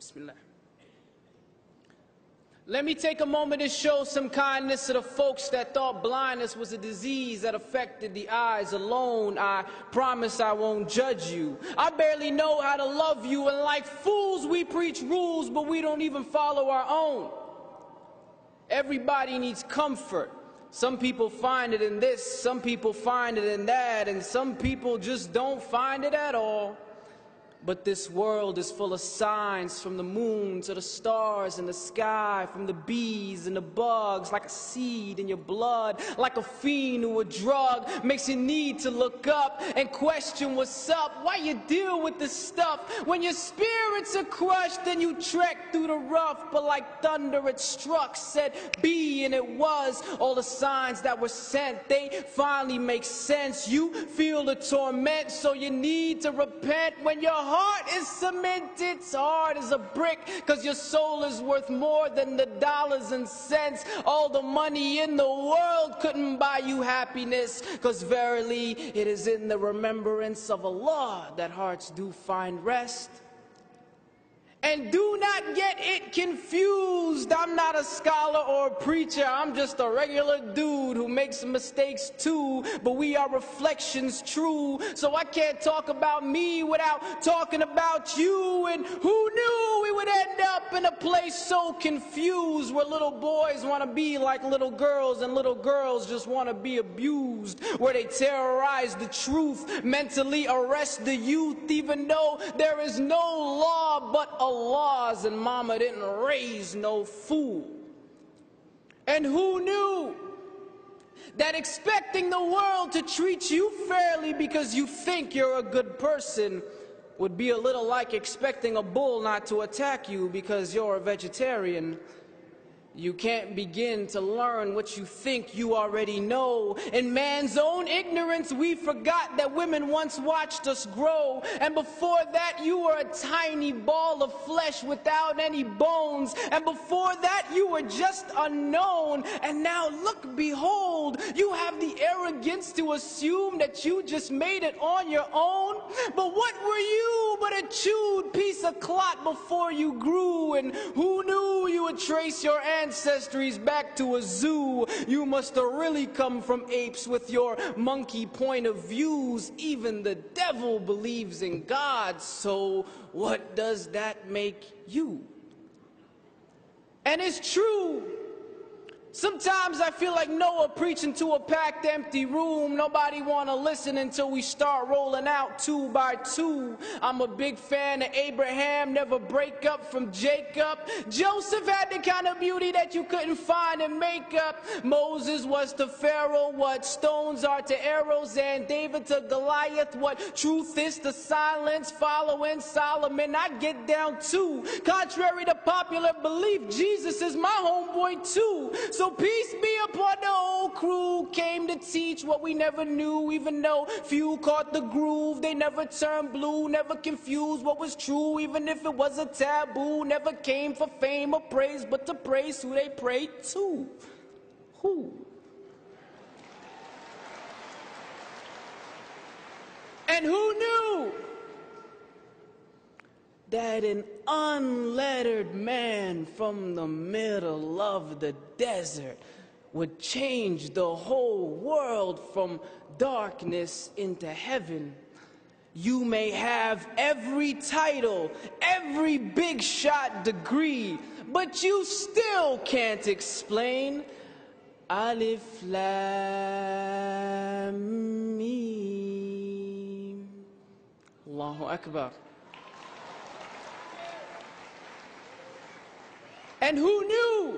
Bismillah. Let me take a moment to show some kindness to the folks that thought blindness was a disease that affected the eyes alone. I promise I won't judge you. I barely know how to love you, and like fools we preach rules, but we don't even follow our own. Everybody needs comfort. Some people find it in this, some people find it in that, and some people just don't find it at all. But this world is full of signs, from the moon to the stars in the sky, from the bees and the bugs, like a seed in your blood, like a fiend or a drug, makes you need to look up and question what's up. Why you deal with this stuff? When your spirits are crushed and you trek through the rough, but like thunder it struck, said be, and it was. All the signs that were sent, they finally make sense. You feel the torment, so you need to repent. When your heart is cemented, hard as a brick, cause your soul is worth more than the dollars and cents. All the money in the world couldn't buy you happiness, cause verily it is in the remembrance of Allah that hearts do find rest. And do not get it confused. I'm not a scholar or a preacher. I'm just a regular dude who makes mistakes too. But we are reflections true. So I can't talk about me without talking about you. And who knew we would end up in a place so confused, where little boys want to be like little girls and little girls just want to be abused, where they terrorize the truth, mentally arrest the youth, even though there is no law but Allah's, and mama didn't raise no fool. And who knew that expecting the world to treat you fairly because you think you're a good person would be a little like expecting a bull not to attack you because you're a vegetarian? You can't begin to learn what you think you already know. In man's own ignorance, we forgot that women once watched us grow. And before that, you were a tiny ball of flesh without any bones. And before that, you were just unknown. And now look, behold, you have the arrogance to assume that you just made it on your own. But what were you but a chewed piece of clot before you grew? And who knew you would trace your ancestries back to a zoo? You must have really come from apes with your monkey point of views. Even the devil believes in God, so what does that make you? And it's true. Sometimes I feel like Noah preaching to a packed empty room. Nobody want to listen until we start rolling out 2 by 2. I'm a big fan of Abraham, never break up from Jacob. Joseph had the kind of beauty that you couldn't find in makeup. Moses was to Pharaoh what stones are to arrows, and David to Goliath what truth is to silence. Following Solomon, I get down too. Contrary to popular belief, Jesus is my homeboy too. So peace be upon the whole crew. Came to teach what we never knew, even though few caught the groove. They never turned blue, never confused what was true, even if it was a taboo. Never came for fame or praise, but to praise who they prayed to. Who? And who knew that an unlettered man from the middle of the desert would change the whole world from darkness into heaven? You may have every title, every big shot degree, but you still can't explain Alif Lam Mim. Allahu Akbar. And who knew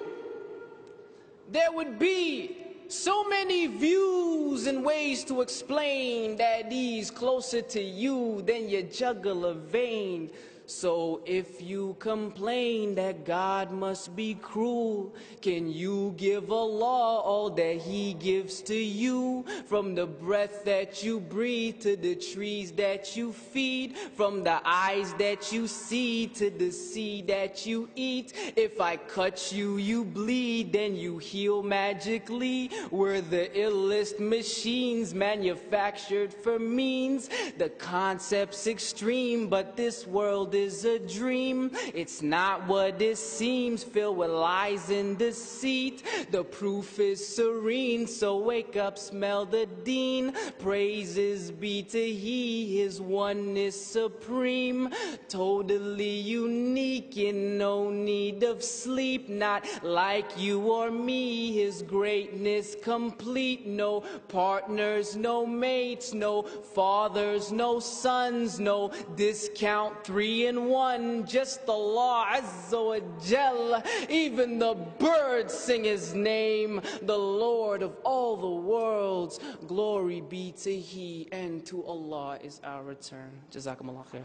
there would be so many views and ways to explain that he's closer to you than your jugular vein? So if you complain that God must be cruel, can you give Allah all that He gives to you? From the breath that you breathe to the trees that you feed, from the eyes that you see to the seed that you eat. If I cut you, you bleed, then you heal magically. We're the illest machines manufactured for means. The concept's extreme, but this world is is a dream. It's not what it seems, filled with lies and deceit. The proof is serene, so wake up, smell the dean. Praises be to He, His oneness supreme. Totally unique, in no need of sleep. Not like you or me, His greatness complete. No partners, no mates, no fathers, no sons, no discount 3 in 1. Just Allah Azza wa Jal. Even the birds sing His name, the Lord of all the worlds. Glory be to He, and to Allah is our return. Jazakumullah khair.